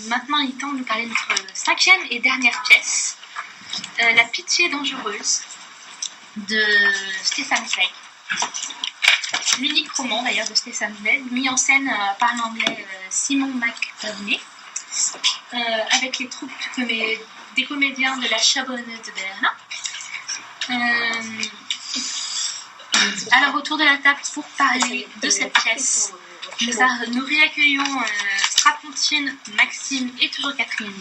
maintenant il est temps de nous parler de notre cinquième et dernière pièce, La pitié dangereuse de Stefan Zweig. L'unique roman d'ailleurs de Stefan Zweig, mis en scène par l'anglais Simon McBurney, avec les troupes des comédiens de la Schaubühne de Berlin. Alors autour de la table pour parler de cette pièce, nous réaccueillons Strapontine, Maxime et toujours Catherine.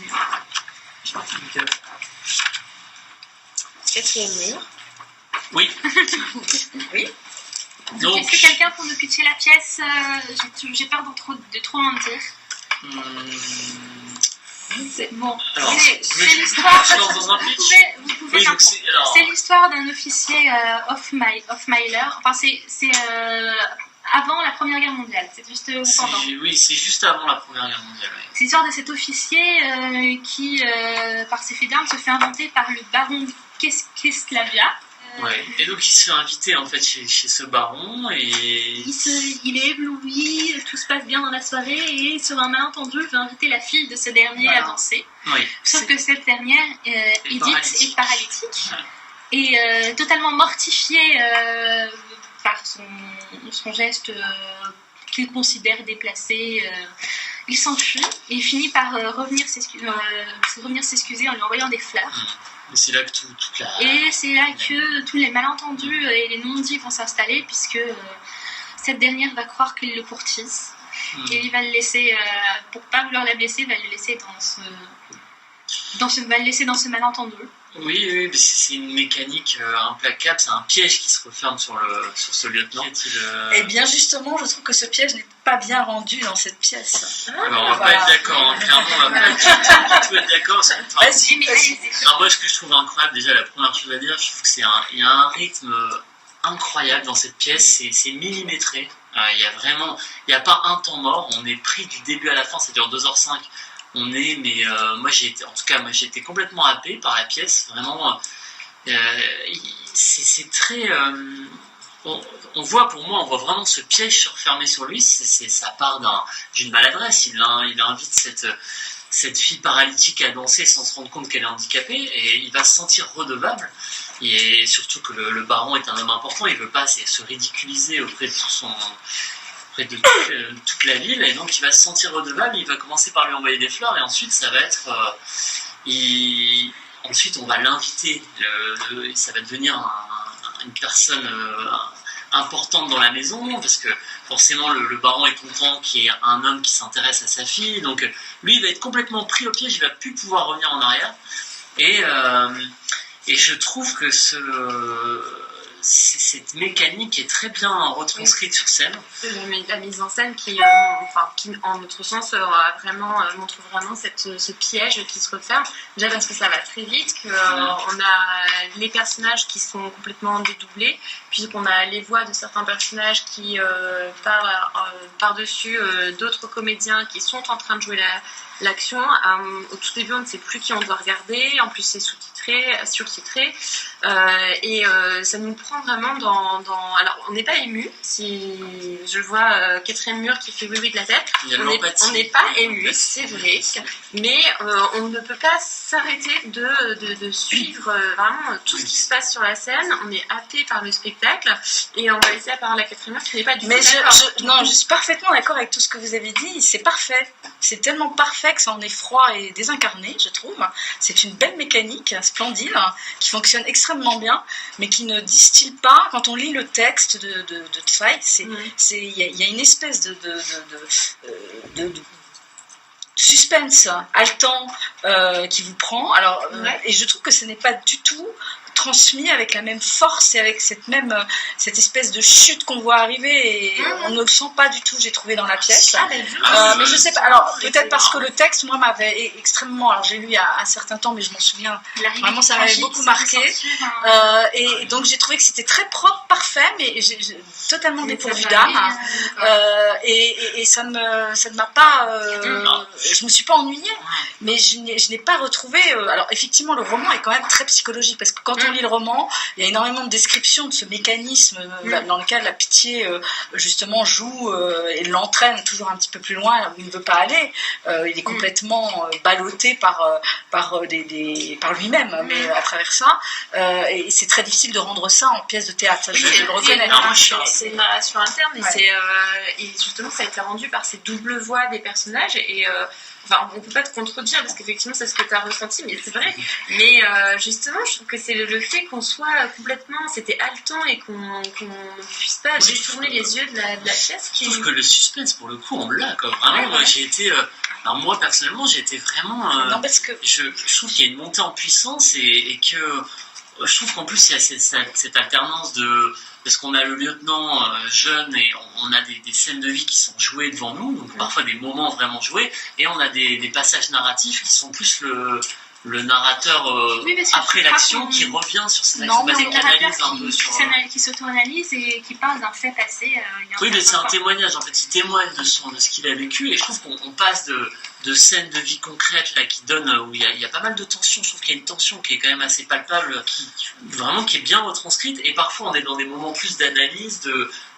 Quatrième mur. Oui. Oui. Donc, est-ce que quelqu'un pour nous pitcher la pièce? J'ai peur de trop en dire. Bon, c'est l'histoire. C'est l'histoire d'un officier Hofmeiler. Enfin, c'est avant la Première Guerre mondiale. C'est juste pendant. Oui, c'est juste avant la Première Guerre mondiale. Oui. C'est l'histoire de cet officier qui, par ses faits d'armes, se fait inventer par le baron Keslavia. Ouais. Et donc il se fait inviter en fait chez ce baron et il est ébloui, tout se passe bien dans la soirée et sur un malentendu il veut inviter la fille de ce dernier à danser. Oui. Sauf que cette dernière, Edith, est paralytique et totalement mortifiée par son geste qu'il considère déplacé. Il s'enfuit et finit par revenir s'excuser en lui envoyant des fleurs. Et c'est là que tous les malentendus et les non-dits vont s'installer puisque cette dernière va croire qu'il le courtise et il va le laisser, pour pas vouloir la blesser, va le laisser dans ce malentendu. Oui, mais c'est une mécanique implacable, c'est un piège qui se referme sur ce lieutenant. Eh bien justement, je trouve que ce piège n'est pas bien rendu dans cette pièce. Alors on va pas être d'accord, clairement on va pas du tout être d'accord. Vas-y. Alors moi ce que je trouve incroyable, déjà la première chose à dire, je trouve qu'il y a un rythme incroyable dans cette pièce, c'est millimétré. Il n'y a pas un temps mort, on est pris du début à la fin, ça dure 2h05. Moi j'ai été complètement happé par la pièce, vraiment. C'est très. On voit vraiment ce piège se refermer sur lui. Ça part d'une maladresse. Il invite cette fille paralytique à danser sans se rendre compte qu'elle est handicapée et il va se sentir redevable. Et surtout que le baron est un homme important, il ne veut pas se ridiculiser auprès de toute la ville, et donc il va se sentir redevable, il va commencer par lui envoyer des fleurs, et ensuite ça va être ensuite on va l'inviter, ça va devenir une personne importante dans la maison, parce que forcément le baron est content qu'il y ait un homme qui s'intéresse à sa fille, donc lui il va être complètement pris au piège, il va plus pouvoir revenir en arrière, et je trouve que cette mécanique est très bien retranscrite sur scène. La mise en scène qui en notre sens, montre vraiment ce piège qui se referme. Déjà parce que ça va très vite, qu'on a les personnages qui sont complètement dédoublés, puis qu'on a les voix de certains personnages qui parlent par-dessus d'autres comédiens qui sont en train de jouer l'action. Au tout début, on ne sait plus qui on doit regarder. En plus, c'est surtitré. Et ça nous prend vraiment dans... Alors, on n'est pas ému. Si je vois quatrième mur qui fait oui de la tête, on n'est pas ému, c'est vrai. Mais on ne peut pas s'arrêter de suivre vraiment tout ce qui se passe sur la scène. On est happé par le spectacle. Et on va laisser la parole à quatrième mur qui n'est pas du tout d'accord. Je suis parfaitement d'accord avec tout ce que vous avez dit. C'est parfait. C'est tellement parfait que ça en est froid et désincarné, je trouve. C'est une belle mécanique, splendide, qui fonctionne extrêmement bien, mais qui ne distille pas. Quand on lit le texte de Zweig, il y a une espèce de suspense haletant qui vous prend. Alors, et je trouve que ce n'est pas du tout transmis avec la même force et avec cette espèce de chute qu'on voit arriver, et on ne le sent pas du tout, j'ai trouvé, dans la pièce. Mais je sais pas, alors peut-être parce que le texte, moi, m'avait extrêmement, alors j'ai lu il y a un certain temps, mais je m'en souviens, vraiment ça m'avait beaucoup marqué, et donc j'ai trouvé que c'était très propre, parfait, mais j'ai totalement dépourvu d'âme, et ça ne m'a pas, je me suis pas ennuyée, mais je n'ai pas retrouvé. Alors effectivement, le roman est quand même très psychologique parce que quand on lit le roman, il y a énormément de descriptions de ce mécanisme dans lequel la pitié justement joue et l'entraîne toujours un petit peu plus loin où il ne veut pas aller. Il est complètement ballotté par lui-même, mais à travers ça, et c'est très difficile de rendre ça en pièce de théâtre. Ça, je le reconnais. C'est une narration interne et justement ça a été rendu par ces doubles voix des personnages et enfin, on peut pas te contredire parce qu'effectivement c'est ce que tu as ressenti, mais c'est vrai. Mais justement, je trouve que c'est le fait qu'on soit complètement, c'était haletant et qu'on ne puisse pas détourner les yeux de la pièce. Je trouve que le suspense, pour le coup, on l'a quoi. Vraiment, moi j'ai été. Alors moi personnellement, j'ai été vraiment. Non, parce que je trouve qu'il y a une montée en puissance et que je trouve qu'en plus il y a cette alternance de parce qu'on a le lieutenant jeune et on a des scènes de vie qui sont jouées devant nous, donc parfois des moments vraiment joués, et on a des passages narratifs qui sont plus le narrateur après l'action qui revient sur ses actions, c'est le narrateur qui qui s'auto-analyse et qui parle d'un fait passé. Oui, mais c'est un témoignage, en fait, il témoigne de ce qu'il a vécu, et je trouve qu'on passe de scènes de vie concrètes là, qui donnent, où il y a pas mal de tension. Je trouve qu'il y a une tension qui est quand même assez palpable, qui est bien retranscrite, et parfois on est dans des moments plus d'analyse,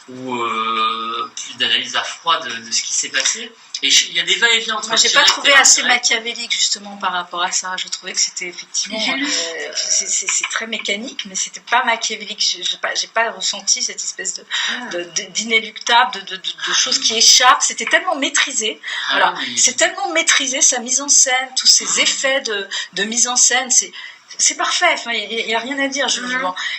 plus d'analyse à froid de ce qui s'est passé. Et il y a des va-et-vient entre. Moi, j'ai pas trouvé assez machiavélique justement par rapport à ça. Je trouvais que c'était effectivement c'est très mécanique, mais c'était pas machiavélique. J'ai pas ressenti cette espèce d'inéluctable, de choses qui échappent. C'était tellement maîtrisé. Voilà, c'est tellement maîtrisé sa mise en scène, tous ces effets de mise en scène. C'est parfait, enfin, il n'y a rien à dire,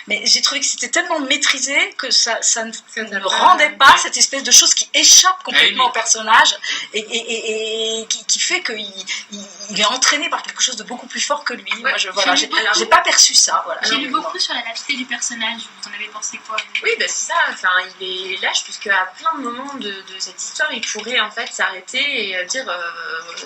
mais j'ai trouvé que c'était tellement maîtrisé que ça ne rendait pas cette espèce de chose qui échappe complètement au personnage et qui fait qu'il est entraîné par quelque chose de beaucoup plus fort que lui. Moi, j'ai pas perçu ça. Voilà. J'ai lu beaucoup sur la lâcheté du personnage. Vous en avez pensé quoi? Oui, c'est ça. Enfin, il est lâche puisque à plein de moments de cette histoire, il pourrait en fait s'arrêter et dire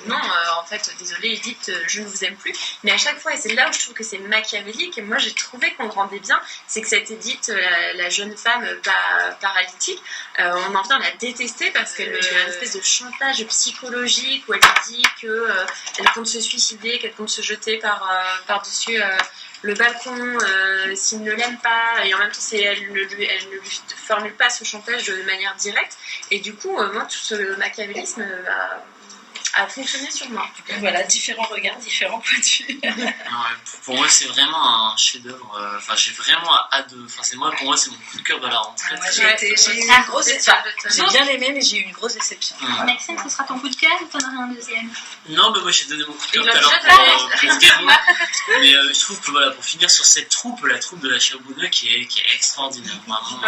non, en fait, désolé Edith, je ne vous aime plus. Mais à chaque fois, et c'est là où je trouve que c'est machiavélique, et moi j'ai trouvé qu'on le rendait bien, c'est que cette Edith, la jeune femme paralytique, on en vient à la détester parce qu'elle a une espèce de chantage psychologique où elle dit qu'elle compte se suicider, qu'elle compte se jeter par-dessus le balcon s'il ne l'aime pas, et en même temps elle ne lui formule pas ce chantage de manière directe, et du coup moi tout ce machiavélisme a fonctionné sur moi. Voilà, différents regards, différents points de vue. Pour moi, c'est vraiment un chef-d'œuvre. Enfin, j'ai vraiment hâte de. Enfin, pour moi, c'est mon coup de cœur de la rentrée. J'ai eu une grosse déception. J'ai bien aimé, mais j'ai eu une grosse déception. Maxime, ce sera ton coup de cœur ou t'en auras un deuxième? Non, mais moi, j'ai donné mon coup de cœur tout à l'heure pour Game. Mais je trouve que voilà, pour finir sur cette troupe, la troupe de la Charbonneux qui est extraordinaire. Vraiment.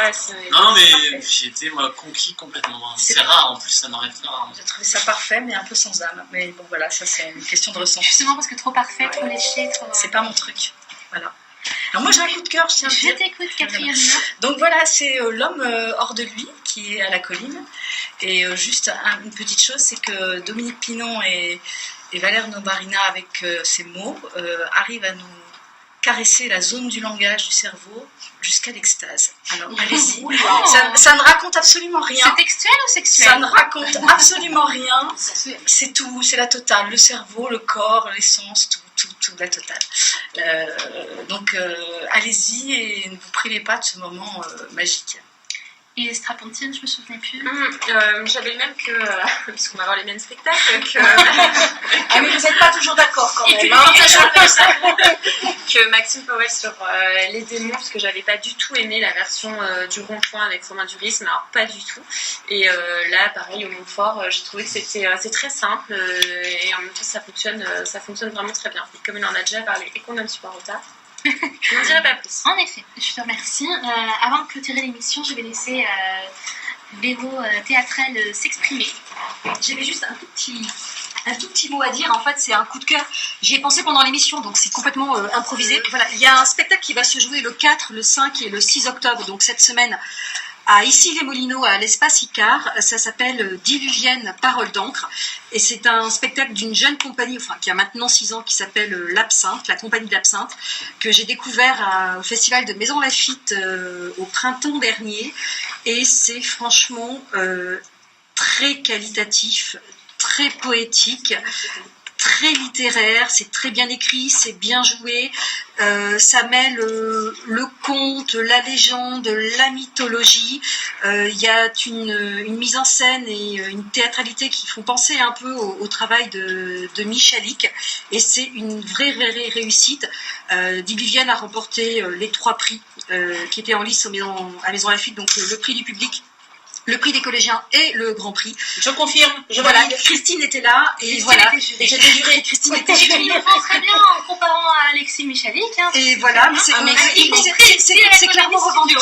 Non, mais j'ai été conquis complètement. C'est rare en plus, ça m'arrive très rare. J'ai trouvé ça parfait, mais un peu sans âme. Mais bon, voilà, ça c'est une question de ressenti. Justement parce que trop parfait, trop léché, trop. C'est pas mon truc. Voilà. Alors moi j'ai un coup de cœur. Je t'écoute, quatrième. Donc voilà, c'est l'homme hors de lui qui est à la colline. Et juste une petite chose, c'est que Dominique Pinon et Valère Nobarina, avec ses mots, arrivent à nous caresser la zone du langage du cerveau jusqu'à l'extase. Alors allez-y. Ça ne raconte absolument rien. C'est textuel ou sexuel? Ça ne raconte absolument rien. C'est tout, c'est la totale. Le cerveau, le corps, l'essence, tout, la totale. Donc allez-y et ne vous privez pas de ce moment magique. Et Strapontine, je me souvenais plus. J'avais le même puisqu'on va voir les mêmes spectacles, mais vous n'êtes pas toujours d'accord quand même. Que Maxime Powell sur Les démons, parce que j'avais pas du tout aimé la version du rond-point avec Romain Duris, mais alors pas du tout. Et là, pareil, au Montfort, j'ai trouvé que c'est très simple et en même temps ça fonctionne vraiment très bien. Et comme il en a déjà parlé et qu'on a un super retard, je n'en dirai pas plus. En effet, je te remercie. Avant de clôturer l'émission, je vais laisser Véro Théâtrel s'exprimer. J'avais juste un tout petit mot à dire. En fait, c'est un coup de cœur. J'y ai pensé pendant l'émission, donc c'est complètement improvisé. Voilà, il y a un spectacle qui va se jouer le 4, le 5 et le 6 octobre, donc cette semaine, à Issy-les-Moulineaux, à l'Espace Icare. Ça s'appelle Diluvienne, Parole d'encre. Et c'est un spectacle d'une jeune compagnie, qui a maintenant 6 ans, qui s'appelle l'Absinthe, la compagnie de l'Absinthe, que j'ai découvert au Festival de Maison Lafitte au printemps dernier. Et c'est franchement très qualitatif, très poétique, très littéraire, c'est très bien écrit, c'est bien joué. Ça mêle le conte, la légende, la mythologie. Il y a une mise en scène et une théâtralité qui font penser un peu au travail de Michalik. Et c'est une vraie réussite. Dibivienne a remporté les 3 prix qui étaient en lice à Maison Lafitte, donc le prix du public, le prix des collégiens et le grand prix. Je confirme, je Voilà, valide. Christine était là et Christine voilà. était jurée. Et j'étais jurée. Christine était jurée. Il le prend très bien en comparant à Alexis Michalik. Hein. Et voilà, mais c'est clairement revendiqué.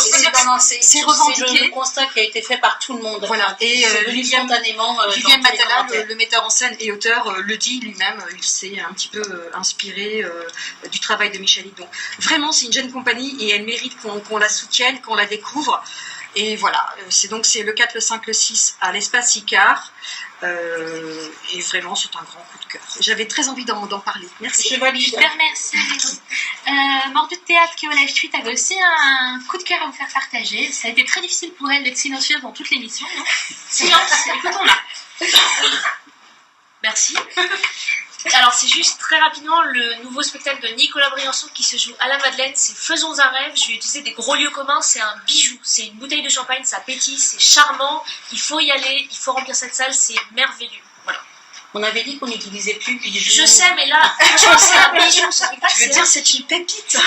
C'est revendiqué. le constat qui a été fait par tout le monde. Voilà. Et C'est venu William spontanément. Matala, dans tous les commentaires. le metteur en scène et auteur, le dit lui-même, il s'est un petit peu inspiré du travail de Michalik. Donc vraiment, c'est une jeune compagnie et elle mérite qu'on la soutienne, qu'on la découvre. Et voilà, c'est le 4, le 5, le 6 à l'Espace Icare. Et vraiment, c'est un grand coup de cœur. J'avais très envie d'en parler. Merci. Je valide. Super, merci. Mordu de théâtre qui est au live tweet avait aussi un coup de cœur à vous faire partager. Ça a été très difficile pour elle d'être silencieuse dans toute l'émission. Non silence, écoutons-la. Merci. Alors c'est juste très rapidement le nouveau spectacle de Nicolas Briançon qui se joue à la Madeleine, c'est Faisons un rêve. Je vais utiliser des gros lieux communs, c'est un bijou, c'est une bouteille de champagne, ça pétille, c'est charmant, il faut y aller, il faut remplir cette salle, c'est merveilleux. Voilà. On avait dit qu'on n'utilisait plus bijou. Je sais, mais là, franchement, c'est un bijou, ça fait pas Je veux dire, c'est une pépite.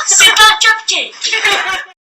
c'est un cupcake.